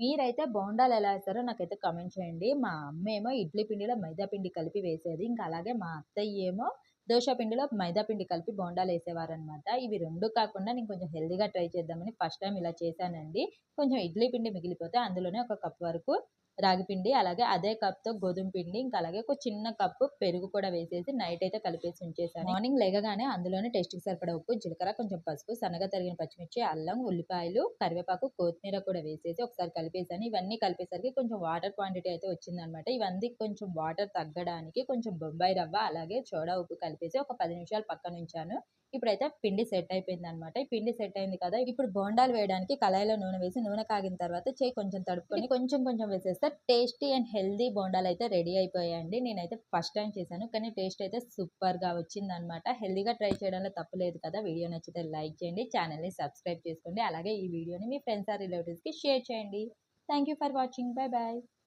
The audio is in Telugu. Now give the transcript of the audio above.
మీరైతే బోండాలు ఎలా ఏస్తారో నాకైతే కామెంట్ చేయండి. మా అమ్మేమో ఇడ్లీ పిండిలో మైదా పిండి కలిపి వేసేది. ఇంకా అలాగే మా అత్తయ్యేమో దోస పిండిలో మైదా పిండి కలిపి బోండాలేసేవారనమాట. ఇవి 2 కాకుండా నేను కొంచెం హెల్తీగా ట్రై చేద్దామని ఫస్ట్ టైమ్ ఇలా చేశానండి. కొంచెం ఇడ్లీ పిండి మిగిలిపోతే అందులోనే ఒక కప్ వరకు రాగి పిండి, అలాగే అదే కప్‌తో గోధుమ పిండి, ఇంకా అలాగే ఒక చిన్న కప్పు పెరుగు కూడా వేసేసి నైట్ అయితే కలిపేసి ఉంచేసాను. మార్నింగ్ లెగగానే అందులోనే టేస్ట్‌కి సరిపడా ఉప్పు, జీలకర్ర, కొంచెం పసుపు, సన్నగా తరిగిన పచ్చిమిర్చి, అల్లం, ఉల్లిపాయలు, కరివేపాకు, కొత్తిమీర కూడా వేసేసి ఒకసారి కలిపేసాను. ఇవన్నీ కలిపేసరికి కొంచెం వాటర్ క్వాంటిటీ అయితే వచ్చిందనమాట. ఇవన్నీ కొంచెం వాటర్ తగ్గడానికి కొంచెం బొంబాయి రవ్వ, అలాగే సోడా ఉప్పు కలిపేసి ఒక 10 నిమిషాలు పక్కనుంచాను. ఇప్పుడైతే పిండి సెట్ అయిపోయిందనమాట. ఈ పిండి సెట్ అయింది కదా! ఇప్పుడు బోండాలు వేయడానికి కళాయిలో నూనె వేసి, నూనె కాగిన తర్వాత చెయ్యి కొంచెం తడుపుకొని కొంచెం కొంచెం వేసేస్తే టేస్టీ అండ్ హెల్తీ బోండాలైతే రెడీ అయిపోయాయండి. నేనైతే ఫస్ట్ టైమ్ చేశాను. కానీ టేస్ట్ అయితే సూపర్‌గా వచ్చిందనమాట. హెల్తీగా ట్రై చేయడంలో తప్పు లేదు కదా! వీడియో నచ్చితే లైక్ చేయండి. ఛానెల్‌ని సబ్స్క్రైబ్ చేసుకోండి. అలాగే ఈ వీడియోని మీ ఫ్రెండ్స్ ఆర్ రిలేటివ్స్‌కి షేర్ చేయండి. Thank you for watching. By by.